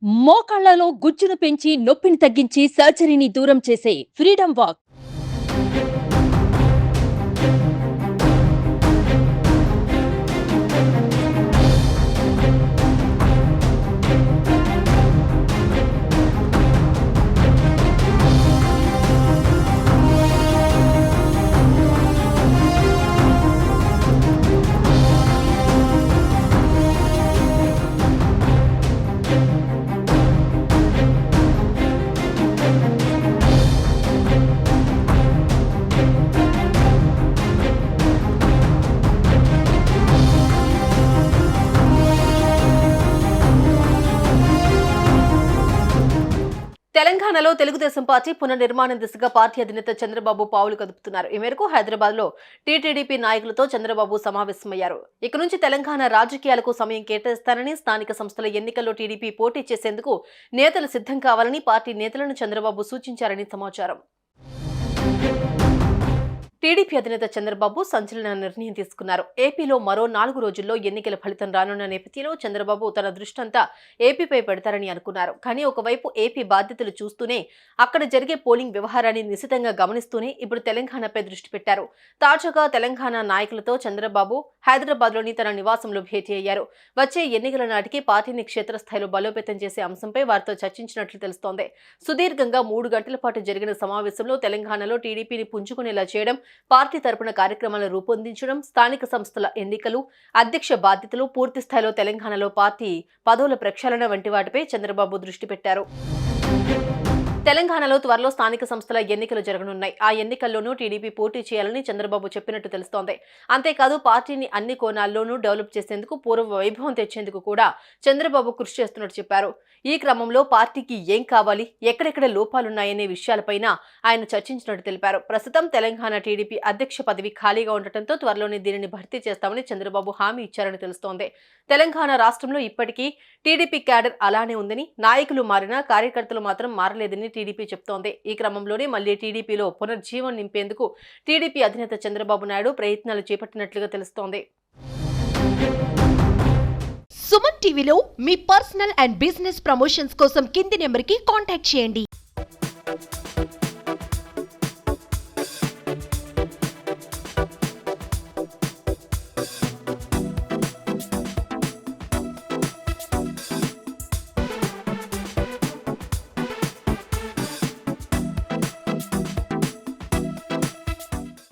మోకాళ్లలో గుజ్జును పెంచి నొప్పిని తగ్గించి సర్జరీని దూరం చేసే ఫ్రీడమ్ వాక్. తెలంగాణలో తెలుగుదేశం పార్టీ పునర్నిర్మాణం దిశగా పార్టీ అధినేత చంద్రబాబు పావులు కదుపుతున్నారు. ఈ మేరకు హైదరాబాద్ లో టీటీడీపీ నాయకులతో చంద్రబాబు సమావేశమయ్యారు. ఇక నుంచి తెలంగాణ రాజకీయాలకు సమయం కేటాయిస్తానని, స్థానిక సంస్థల ఎన్నికల్లో టీడీపీ పోటీ చేసేందుకు నేతలు సిద్ధం కావాలని పార్టీ నేతలను చంద్రబాబు సూచించారని సమాచారం. టీడీపీ అధినేత చంద్రబాబు సంచలన నిర్ణయం తీసుకున్నారు. ఏపీలో మరో 4 రోజుల్లో ఎన్నికల ఫలితం రానున్న నేపథ్యంలో చంద్రబాబు తన దృష్టంతా ఏపీపై పెడతారని అనుకున్నారు. కానీ ఒకవైపు ఏపీ బాధ్యతలు చూస్తూనే, అక్కడ జరిగే పోలింగ్ వ్యవహారాన్ని నిశితంగా గమనిస్తూనే ఇప్పుడు తెలంగాణపై దృష్టి పెట్టారు. తాజాగా తెలంగాణ నాయకులతో చంద్రబాబు హైదరాబాద్లోని తన నివాసంలో భేటీ అయ్యారు. వచ్చే ఎన్నికల నాటికి పార్టీని క్షేత్రస్థాయిలో బలోపేతం చేసే అంశంపై వారితో చర్చించినట్లు తెలుస్తోంది. సుదీర్ఘంగా 3 గంటల పాటు జరిగిన సమావేశంలో తెలంగాణలో టీడీపీని పుంజుకునేలా చేయడం, పార్టీ తరపున కార్యక్రమాలను రూపొందించడం, స్థానిక సంస్థల ఎన్నికలు, అధ్యక్ష బాధ్యతలు, పూర్తి స్థాయిలో తెలంగాణలో పార్టీ పదవుల ప్రక్షాళన వంటి వాటిపై చంద్రబాబు దృష్టి పెట్టారు. తెలంగాణలో త్వరలో స్థానిక సంస్థల ఎన్నికలు జరగనున్నాయి. ఆ ఎన్నికల్లోనూ టీడీపీ పోటీ చేయాలని చంద్రబాబు చెప్పినట్టు తెలుస్తోంది. అంతేకాదు పార్టీని అన్ని కోణాల్లోనూ డెవలప్ చేసేందుకు, పూర్వ వైభవం తెచ్చేందుకు కూడా చంద్రబాబు కృషి చేస్తున్నట్టు చెప్పారు. ఈ క్రమంలో పార్టీకి ఏం కావాలి, ఎక్కడెక్కడ లోపాలున్నాయనే విషయాలపైన ఆయన చర్చించినట్టు తెలిపారు. ప్రస్తుతం తెలంగాణ టీడీపీ అధ్యక్ష పదవి ఖాళీగా ఉండటంతో త్వరలోనే దీనిని భర్తీ చేస్తామని చంద్రబాబు హామీ ఇచ్చారని తెలుస్తోంది. తెలంగాణ రాష్ట్రంలో ఇప్పటికీ టీడీపీ క్యాడర్ అలానే ఉందని, నాయకులు మారినా కార్యకర్తలు మాత్రం మారలేదని టీడీపీ చెప్తోంది. ఈ క్రమంలోనే మళ్లీ టీడీపీలో పునర్జీవం నింపేందుకు టీడీపీ అధినేత చంద్రబాబు నాయుడు ప్రయత్నాలు చేపట్టినట్లుగా తెలుస్తోంది. సుమన్ టీవీలో మీ పర్సనల్ అండ్ బిజినెస్ ప్రమోషన్స్ కోసం కింది నెంబర్కి కాంటాక్ట్ చేయండి.